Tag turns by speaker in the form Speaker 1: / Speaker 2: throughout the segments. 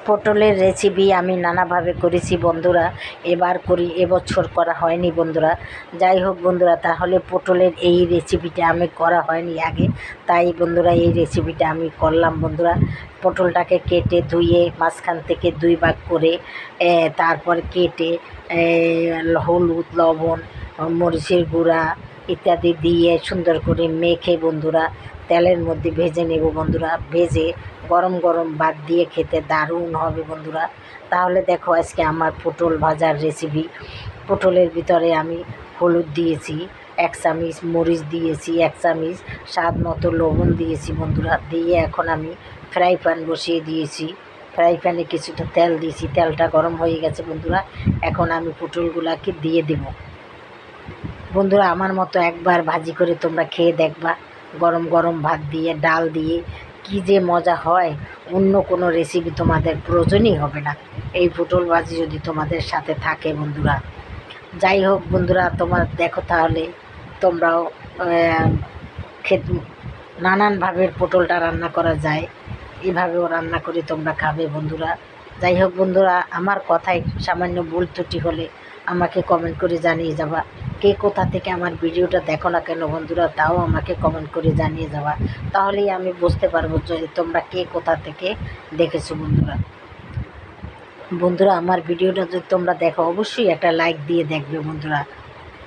Speaker 1: পটলের রেসিপি আমি নানাভাবে করেছি বন্ধুরা, এবার করি, এবছর করা হয়নি বন্ধুরা। যাই হোক বন্ধুরা, তাহলে পটলের এই রেসিপিটা আমি করা হয়নি আগে, তাই বন্ধুরা এই রেসিপিটা আমি করলাম বন্ধুরা। পটলটাকে কেটে ধুয়ে মাঝখান থেকে 2 ভাগ করে তারপর কেটে হলুদ, লবণ, মরিচের গুঁড়া ইত্যাদি দিয়ে সুন্দর করে মেখে বন্ধুরা তেলের মধ্যে ভেজে নেব বন্ধুরা। ভেজে গরম গরম ভাত দিয়ে খেতে দারুণ হবে বন্ধুরা। তাহলে দেখো আজকে আমার পটল ভাজার রেসিপি। পটলের ভিতরে আমি হলুদ দিয়েছি 1 চামচ, মরিচ দিয়েছি 1 চামচ, স্বাদ মতো লবণ দিয়েছি বন্ধুরা। দিয়ে এখন আমি ফ্রাই প্যান বসিয়ে দিয়েছি। ফ্রাই প্যানে কিছুটা তেল দিয়েছি, তেলটা গরম হয়ে গেছে বন্ধুরা। এখন আমি পটলগুলাকে দিয়ে দেব বন্ধুরা। আমার মতো একবার ভাজি করে তোমরা খেয়ে দেখবা, গরম গরম ভাত দিয়ে ডাল দিয়ে কী যে মজা হয়। অন্য কোনো রেসিপি তোমাদের প্রয়োজনই হবে না এই পটল ভাজি যদি তোমাদের সাথে থাকে বন্ধুরা। যাই হোক বন্ধুরা, তোমার দেখো তাহলে তোমরাও নানানভাবে পটলটা রান্না করা যায়, এভাবেও রান্না করে তোমরা খাবে বন্ধুরা। যাই হোক বন্ধুরা, আমার কথায় সামান্য ভুল ত্রুটি হলে আমাকে কমেন্ট করে জানিয়ে যাবা। কে কোথা থেকে আমার ভিডিওটা দেখো না কেন বন্ধুরা, তাও আমাকে কমেন্ট করে জানিয়ে যাবা। তাহলেই আমি বুঝতে পারবো যে তোমরা কে কোথা থেকে দেখেছো বন্ধুরা। বন্ধুরা আমার ভিডিওটা যদি তোমরা দেখো অবশ্যই একটা লাইক দিয়ে দেখবে বন্ধুরা।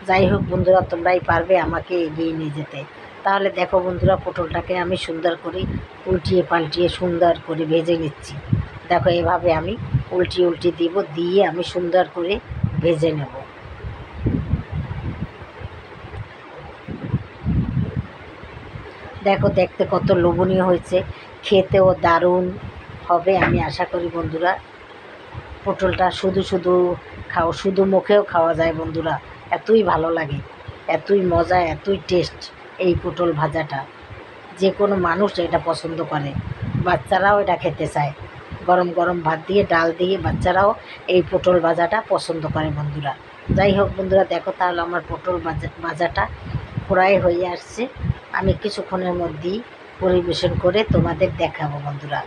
Speaker 1: যাই হোক বন্ধুরা, তোমরাই পারবে আমাকে এগিয়ে নিয়ে যেতে। তাহলে দেখো বন্ধুরা, পটলটাকে আমি সুন্দর করে উল্টিয়ে পাল্টিয়ে সুন্দর করে ভেজে নিচ্ছি। দেখো এভাবে আমি উল্টিয়ে দিব, দিয়ে আমি সুন্দর করে ভেজে নেব। দেখো দেখতে কত লোভনীয় হয়েছে, খেতেও দারুণ হবে আমি আশা করি বন্ধুরা। পটলটা শুধু খাও, শুধু মুখেও খাওয়া যায় বন্ধুরা, এতই ভালো লাগে, এতই মজা, এতই টেস্ট এই পটল ভাজাটা। যে কোনো মানুষ এটা পছন্দ করে, বাচ্চারাও এটা খেতে চায়। গরম গরম ভাত দিয়ে ডাল দিয়ে বাচ্চারাও এই পটল ভাজাটা পছন্দ করে বন্ধুরা। যাই হোক বন্ধুরা, দেখো তাহলে আমার পটল ভাজাটা ফ্রাই হয়ে আসছে। আমি কিছুক্ষণের মধ্যেই পরিবেশন করে তোমাদের দেখাবো বন্ধুরা।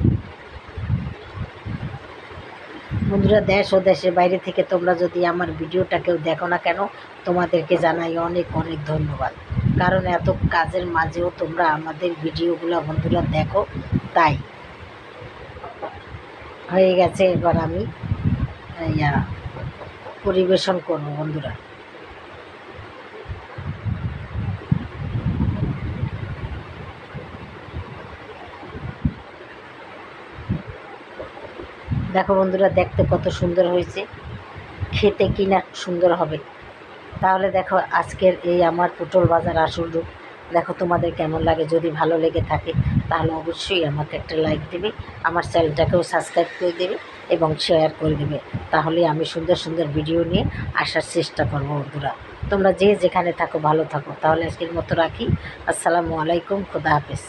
Speaker 1: বন্ধুরা দেশ ও দেশের বাইরে থেকে তোমরা যদি আমার ভিডিওটা কেউ দেখো না কেন, তোমাদেরকে জানাই অনেক অনেক ধন্যবাদ। কারণ এত কাজের মাঝেও তোমরা আমাদের ভিডিওগুলো বন্ধুরা দেখো, তাই। হয়ে গেছে, এবার আমি পরিবেশন করব বন্ধুরা। দেখো বন্ধুরা দেখতে কত সুন্দর হয়েছে, খেতে কি না সুন্দর হবে। তাহলে দেখো আজকের এই আমার পটল ভাজার আসল রূপ। দেখো তোমাদের কেমন লাগে, যদি ভালো লেগে থাকে তাহলে অবশ্যই আমাকে একটা লাইক দেবে, আমার চ্যানেলটাকেও সাবস্ক্রাইব করে দেবে এবং শেয়ার করে দেবে। তাহলে আমি সুন্দর সুন্দর ভিডিও নিয়ে আসার চেষ্টা করবো বন্ধুরা। তোমরা যে যেখানে থাকো ভালো থাকো। তাহলে আজকের মতো রাখি। আসসালামু আলাইকুম, খোদা হাফেজ।